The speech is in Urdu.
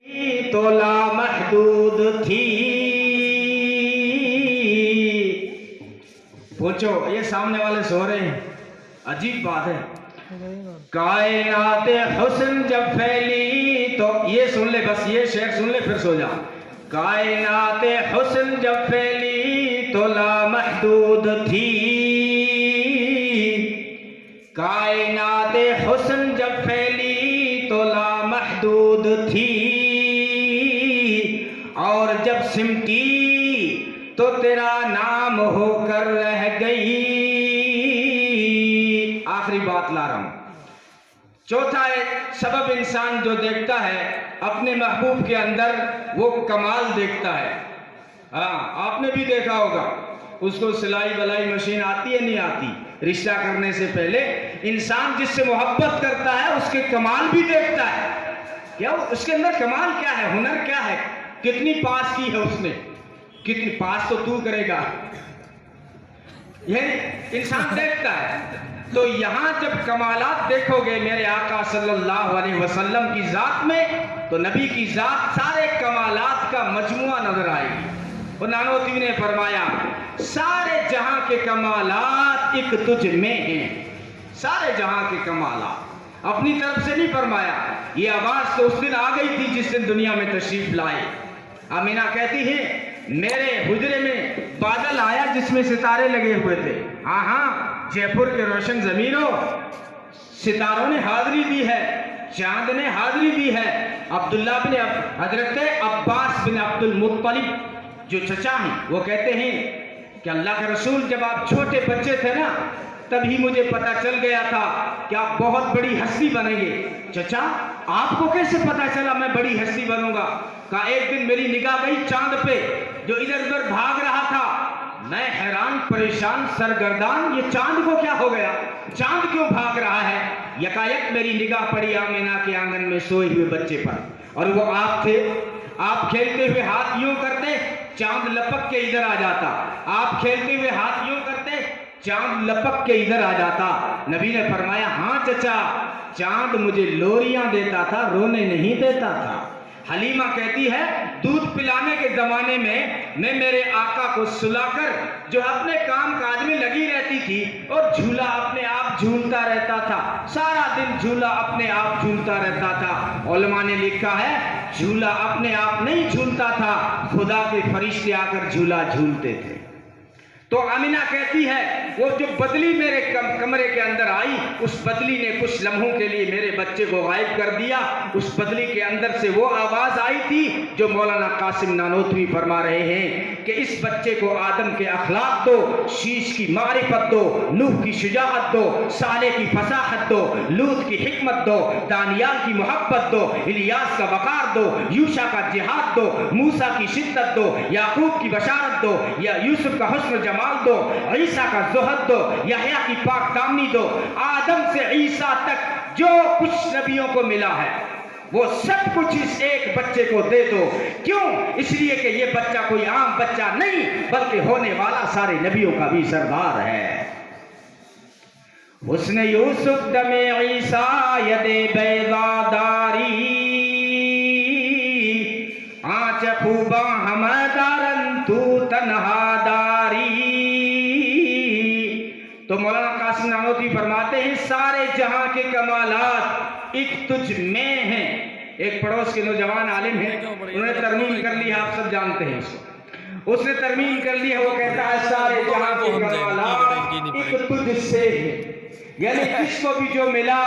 تو لامحدود تھی. پوچھو یہ سامنے والے سو رہے ہیں, عجیب بات ہے. کائنات حسن جب پھیلی تو یہ سن لے, بس یہ شعر سن لے پھر سو جا. کائنات حسن جب پھیلی تو لامحدود تھی. کائنات حسن جب پھیلی تو لامحدود تھی. اور جب سمٹی تو تیرا نام ہو کر رہ گئی. آخری بات لا رہا ہوں. چوتھا ایک سبب انسان جو دیکھتا ہے اپنے محبوب کے اندر وہ کمال دیکھتا ہے. ہاں آپ نے بھی دیکھا ہوگا, اس کو سلائی بلائی مشین آتی ہے نہیں آتی, رشتہ کرنے سے پہلے انسان جس سے محبت کرتا ہے اس کے کمال بھی دیکھتا ہے. کیا اس کے اندر کمال کیا ہے, ہنر کیا ہے, کتنی پاس کی ہے اس نے, کتنی پاس تو کرے گا, یہ انسان دیکھتا ہے. تو یہاں جب کمالات دیکھو گے میرے آقا صلی اللہ علیہ وسلم کی ذات میں, تو نبی کی ذات سارے کمالات کا مجموعہ نظر آئے گی. اور نانوتوی نے فرمایا سارے جہاں کے کمالات ایک تجھ میں ہیں. سارے جہاں کے کمالات اپنی طرف سے نہیں فرمایا. یہ آواز تو اس دن آ گئی تھی جس دن دنیا میں تشریف لائے. آمینہ کہتی ہے میرے حجرے میں بادل آیا جس میں ستارے لگے ہوئے تھے. ہاں جے پور کے روشن زمینوں, ستاروں نے حاضری دی ہے, چاند نے حاضری دی ہے. عبداللہ بن حضرت عباس بن عبد المطلب جو چچا ہیں وہ کہتے ہیں کہ اللہ کے رسول جب آپ چھوٹے بچے تھے نا تبھی مجھے پتا چل گیا تھا کہ آپ بہت بڑی ہستی بنیں گے. چچا آپ کو کیسے پتا چلا میں بڑی ہستی بنوں گا؟ کہا ایک دن میری نگاہ گئی چاند پہ جو ادھر ادھر بھاگ رہا تھا. میں حیران پریشان سرگردان, یہ چاند کو کیا ہو گیا, چاند کیوں بھاگ رہا ہے؟ یکایک میری نگاہ پڑی آمینہ کے آنگن میں سوئے ہوئے بچے پر, اور وہ آپ تھے. آپ کھیلتے ہوئے ہاتھ یوں کرتے چاند لپک کے ادھر آ جاتا. آپ کھیلتے ہوئے ہاتھ یوں کرتے چاند لپک کے ادھر آ جاتا. نبی نے فرمایا ہاں چچا, چاند مجھے لوریاں دیتا تھا, رونے نہیں دیتا تھا. حلیمہ کہتی ہے دودھ پلانے کے زمانے میں میں میرے آقا کو سلا کر جو اپنے کام کاج میں لگی رہتی تھی اور جھولا اپنے آپ جھولتا رہتا تھا, سارا دن جھولا اپنے آپ جھولتا رہتا تھا. علماء نے لکھا ہے جھولا اپنے آپ نہیں جھولتا تھا, خدا کے فرشتے آ کر جھولا جھولتے تھے. تو آمینہ کہتی ہے وہ جو بدلی میرے کمرے کے اندر آئی, اس بدلی نے کچھ لمحوں کے لیے میرے بچے کو غائب کر دیا. اس بدلی کے اندر سے وہ آواز آئی تھی جو مولانا قاسم نانوتوی فرما رہے ہیں کہ اس بچے کو آدم کے اخلاق دو, شیش کی معرفت دو, نوح کی شجاعت دو, صالح کی فصاحت دو, لوط کی حکمت دو, دانیال کی محبت دو, الیاس کا وقار دو, یوشع کا جہاد دو, موسیٰ کی شدت دو, یعقوب کی بشارت دو, یا یوسف کا حسن جمال دو, عیسیٰ کا زہد دو, یحییٰ کی پاک دامنی دو. آدم سے عیسیٰ تک جو کچھ نبیوں کو ملا ہے وہ سب کچھ اس ایک بچے کو دے دو. کیوں؟ اس لیے کہ یہ بچہ کوئی عام بچہ نہیں بلکہ ہونے والا سارے نبیوں کا بھی سردار ہے. حسن یوسف دم عیسیٰ ید بیضا داری, آنچ خوباں ہمدارن تو تنہا داری. تو مولانا قاسم نانوتوی فرماتے ہیں سارے جہاں کے کمالات ایک تجھ میں ہیں. ایک پڑوس کے نوجوان عالم ہیں, انہوں نے ترمیم کر لی ہے, آپ سب جانتے ہیں اس نے ترمیم کر لی ہے. وہ کہتا ہے سارے جہاں کے کمالات ایک تجھ سے ہیں, یعنی جس کو بھی جو ملا